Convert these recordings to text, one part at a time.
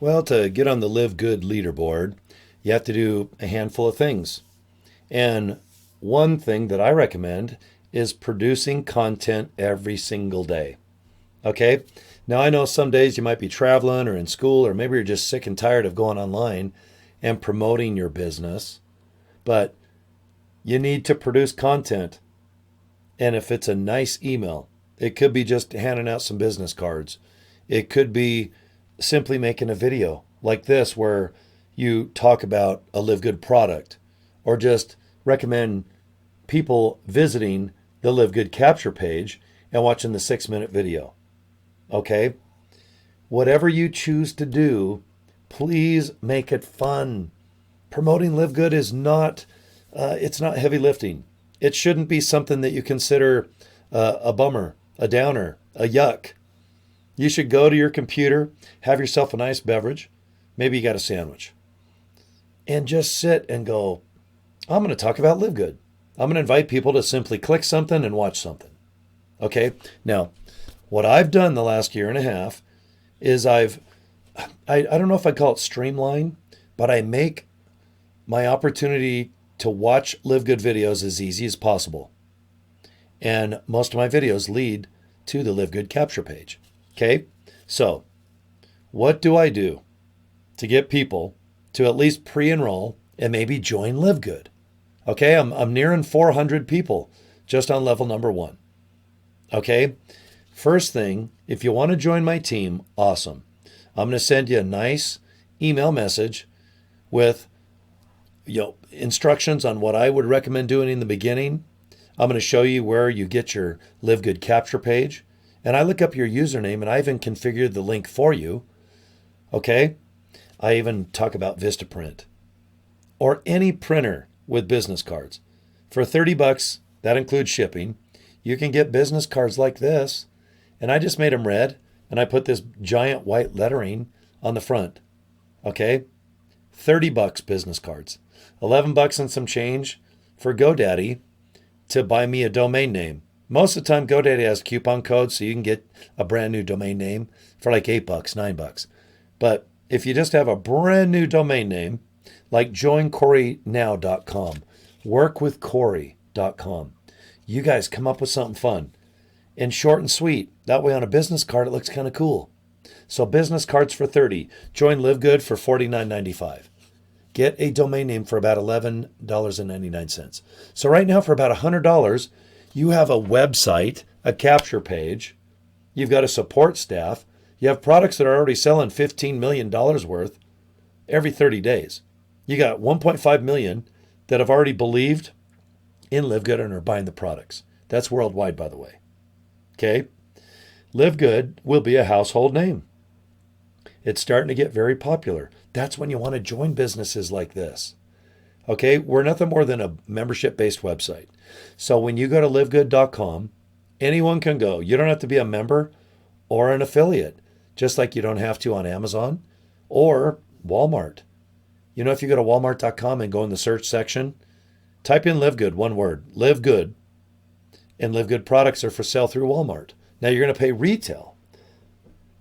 Well, to get on the Live Good leaderboard, you have to do a handful of things. And one thing that I recommend is producing content every single day. Okay? Now, I know some days you might be traveling or in school, or maybe you're just sick and tired of going online and promoting your business, but you need to produce content. And if it's a nice email, it could be just handing out some business cards. It could be simply making a video like this where you talk about a Live Good product or just recommend people visiting the Live Good capture page and watching the 6-minute video. Okay? Whatever you choose to do, please make it fun. Promoting Live Good is not, it's not heavy lifting. It shouldn't be something that you consider a bummer, a downer, a yuck. You should go to your computer, have yourself a nice beverage, maybe you got a sandwich, and just sit and go, I'm going to talk about Live Good. I'm going to invite people to simply click something and watch something. Okay? Now, what I've done the last year and a half is I don't know if I'd call it streamline, but I make my opportunity to watch Live Good videos as easy as possible. And most of my videos lead to the Live Good capture page. Okay? So, what do I do to get people to at least pre-enroll and maybe join Live Good? Okay, I'm nearing 400 people just on level number 1. Okay? First thing, if you want to join my team, awesome. I'm going to send you a nice email message with instructions on what I would recommend doing in the beginning. I'm going to show you where you get your Live Good capture page. And I look up your username and I even configured the link for you. Okay? I even talk about Vistaprint or any printer with business cards. For $30, that includes shipping, you can get business cards like this. And I just made them red and I put this giant white lettering on the front. Okay? $30 business cards. $11 and some change for GoDaddy to buy me a domain name. Most of the time, GoDaddy has coupon codes, so you can get a brand new domain name for like $8, $9. But if you just have a brand new domain name, like joincorynow.com, workwithcory.com, you guys come up with something fun and short and sweet. That way on a business card, it looks kind of cool. So business cards for $30. Join Live Good for $49.95. Get a domain name for about $11.99. So right now for about $100, you have a website, a capture page, you've got a support staff, you have products that are already selling $15 million worth every 30 days. You got 1.5 million that have already believed in Live Good and are buying the products. That's worldwide, by the way. Okay? Live Good will be a household name. It's starting to get very popular. That's when you want to join businesses like this. Okay? We're nothing more than a membership-based website. So when you go to livegood.com, anyone can go. You don't have to be a member or an affiliate, just like you don't have to on Amazon or Walmart. You know, if you go to walmart.com and go in the search section, type in Live Good, one word, Live Good, and Live Good products are for sale through Walmart. Now you're going to pay retail.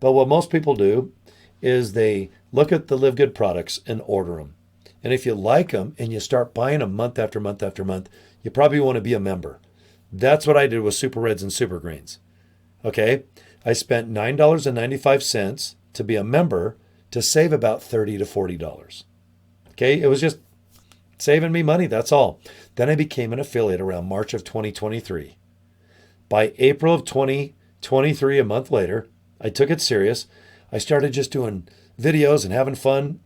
But what most people do is they look at the Live Good products and order them. And if you like them and you start buying them month after month after month, you probably want to be a member. That's what I did with Super Reds and Super Greens. Okay? I spent $9.95 to be a member to save about $30 to $40. Okay? It was just saving me money, that's all. Then I became an affiliate around March of 2023. By April of 2023, a month later, I took it serious. I started just doing videos and having fun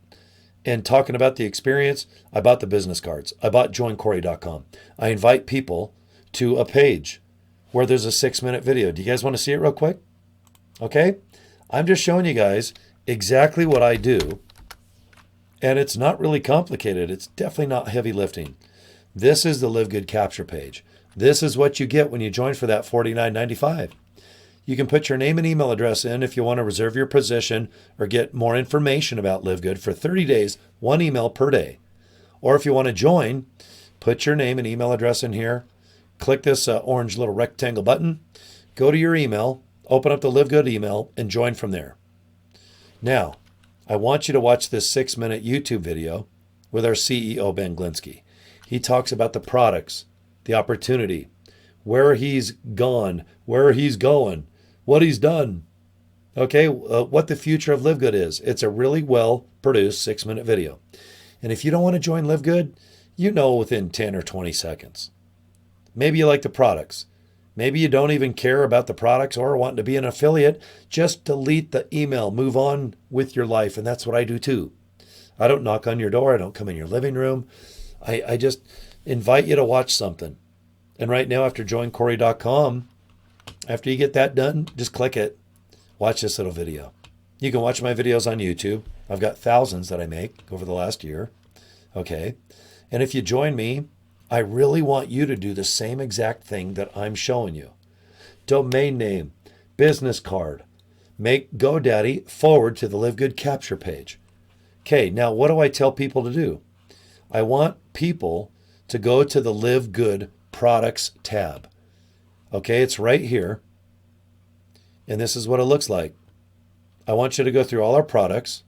and talking about the experience. I bought the business cards. I bought joincory.com. I invite people to a page where there's a 6-minute video. Do you guys want to see it real quick? Okay? I'm just showing you guys exactly what I do. And it's not really complicated. It's definitely not heavy lifting. This is the Live Good capture page. This is what you get when you join for that $49.95. You can put your name and email address in if you want to reserve your position or get more information about Live Good for 30 days, 1 email per day. Or if you want to join, put your name and email address in here. Click this orange little rectangle button. Go to your email, open up the Live Good email, and join from there. Now, I want you to watch this 6-minute YouTube video with our CEO, Ben Glinsky. He talks about the products, the opportunity, where he's gone, where he's going, what he's done, okay, what the future of LiveGood is. It's a really well-produced 6-minute video. And if you don't want to join LiveGood, you know within 10 or 20 seconds. Maybe you like the products. Maybe you don't even care about the products or want to be an affiliate. Just delete the email. Move on with your life. And that's what I do too. I don't knock on your door. I don't come in your living room. I just invite you to watch something. And right now, after joincory.com, after you get that done, just click it. Watch this little video. You can watch my videos on YouTube. I've got thousands that I make over the last year. Okay. And if you join me, I really want you to do the same exact thing that I'm showing you. Domain name, business card, make GoDaddy forward to the LiveGood capture page. Okay, now what do I tell people to do? I want people to go to the LiveGood products tab. Okay, it's right here. And this is what it looks like. I want you to go through all our products.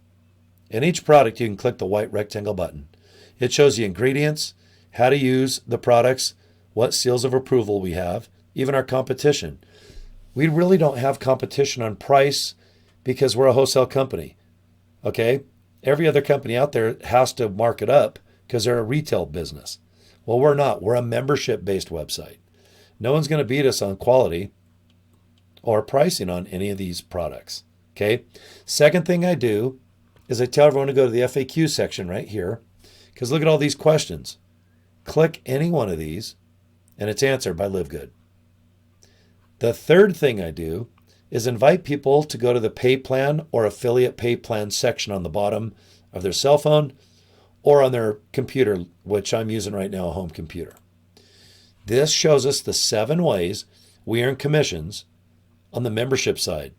In each product, you can click the white rectangle button. It shows the ingredients, how to use the products, what seals of approval we have, even our competition. We really don't have competition on price because we're a wholesale company. Okay? Every other company out there has to mark it up because they're a retail business. Well, we're not. We're a membership-based website. No one's going to beat us on quality or pricing on any of these products. Okay? Second thing I do is I tell everyone to go to the FAQ section right here because look at all these questions. Click any one of these, and it's answered by LiveGood. The third thing I do is invite people to go to the pay plan or affiliate pay plan section on the bottom of their cell phone or on their computer, which I'm using right now, a home computer. This shows us the 7 ways we earn commissions on the membership side.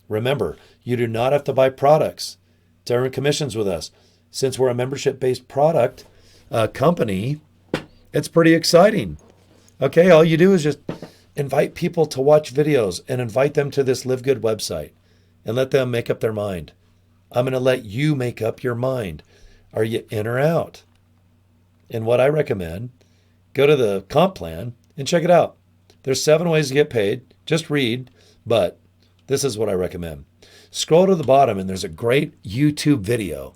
Remember, you do not have to buy products to earn commissions with us. Since we're a membership-based product company, it's pretty exciting. Okay, all you do is just invite people to watch videos and invite them to this LiveGood website and let them make up their mind. I'm going to let you make up your mind. Are you in or out? And what I recommend, go to the comp plan and check it out. There's 7 ways to get paid. Just read, but this is what I recommend. Scroll to the bottom and there's a great YouTube video,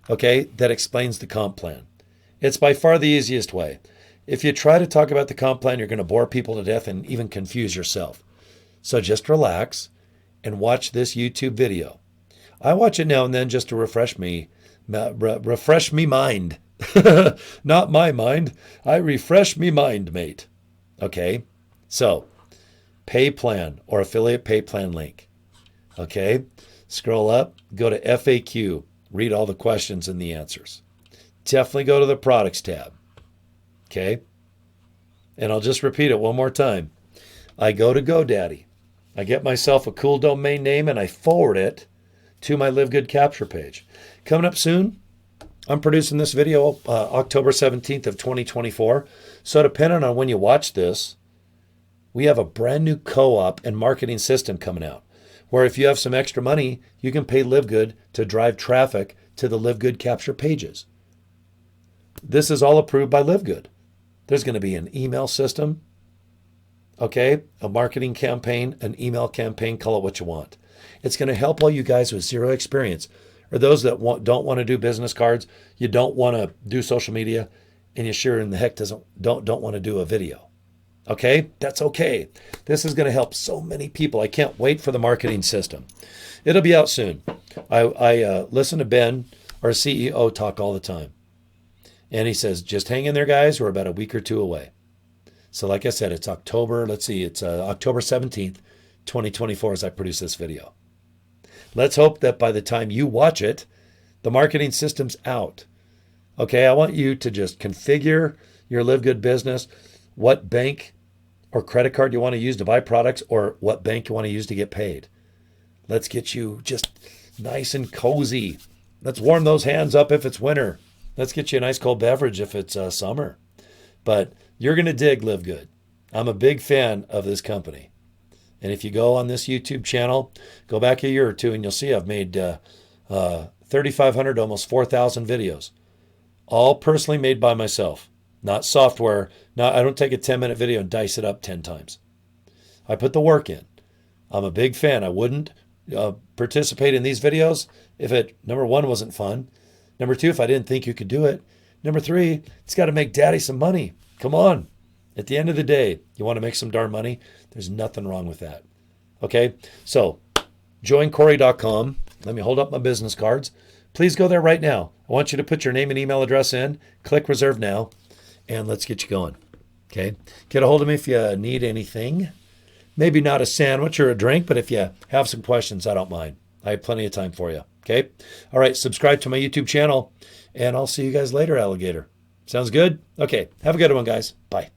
okay, that explains the comp plan. It's by far the easiest way. If you try to talk about the comp plan, you're going to bore people to death and even confuse yourself. So just relax and watch this YouTube video. I watch it now and then just to refresh me mind. Not my mind. I refresh me mind, mate. Okay? So, pay plan or affiliate pay plan link. Okay? Scroll up, go to FAQ, read all the questions and the answers. Definitely go to the products tab. Okay? And I'll just repeat it one more time. I go to GoDaddy. I get myself a cool domain name and I forward it to my LiveGood capture page. Coming up soon, I'm producing this video October 17th of 2024. So depending on when you watch this, we have a brand new co-op and marketing system coming out where if you have some extra money, you can pay LiveGood to drive traffic to the LiveGood capture pages. This is all approved by LiveGood. There's going to be an email system, okay, a marketing campaign, an email campaign, call it what you want. It's going to help all you guys with zero experience or those that don't want to do business cards, you don't want to do social media, and you sure in the heck don't want to do a video. Okay, that's okay. This is going to help so many people. I can't wait for the marketing system. It'll be out soon. I listen to Ben, our CEO, talk all the time. And he says, just hang in there, guys. We're about a week or 2 away. So like I said, it's October 17th, 2024 as I produce this video. Let's hope that by the time you watch it, the marketing system's out. Okay, I want you to just configure your LiveGood business, what bank or credit card you want to use to buy products or what bank you want to use to get paid. Let's get you just nice and cozy. Let's warm those hands up if it's winter. Let's get you a nice cold beverage if it's summer. But you're going to dig LiveGood. I'm a big fan of this company. And if you go on this YouTube channel, go back a year or 2 and you'll see I've made 3,500 to almost 4,000 videos, all personally made by myself, not software. I don't take a 10-minute video and dice it up 10 times. I put the work in. I'm a big fan. I wouldn't participate in these videos if it, number one, wasn't fun. Number two, if I didn't think you could do it. Number three, it's got to make daddy some money. Come on. At the end of the day, you want to make some darn money? There's nothing wrong with that. Okay? So, joincory.com. Let me hold up my business cards. Please go there right now. I want you to put your name and email address in, click reserve now, and let's get you going. Okay? Get a hold of me if you need anything. Maybe not a sandwich or a drink, but if you have some questions, I don't mind. I have plenty of time for you. Okay? All right, subscribe to my YouTube channel, and I'll see you guys later, alligator. Sounds good? Okay. Have a good one, guys. Bye.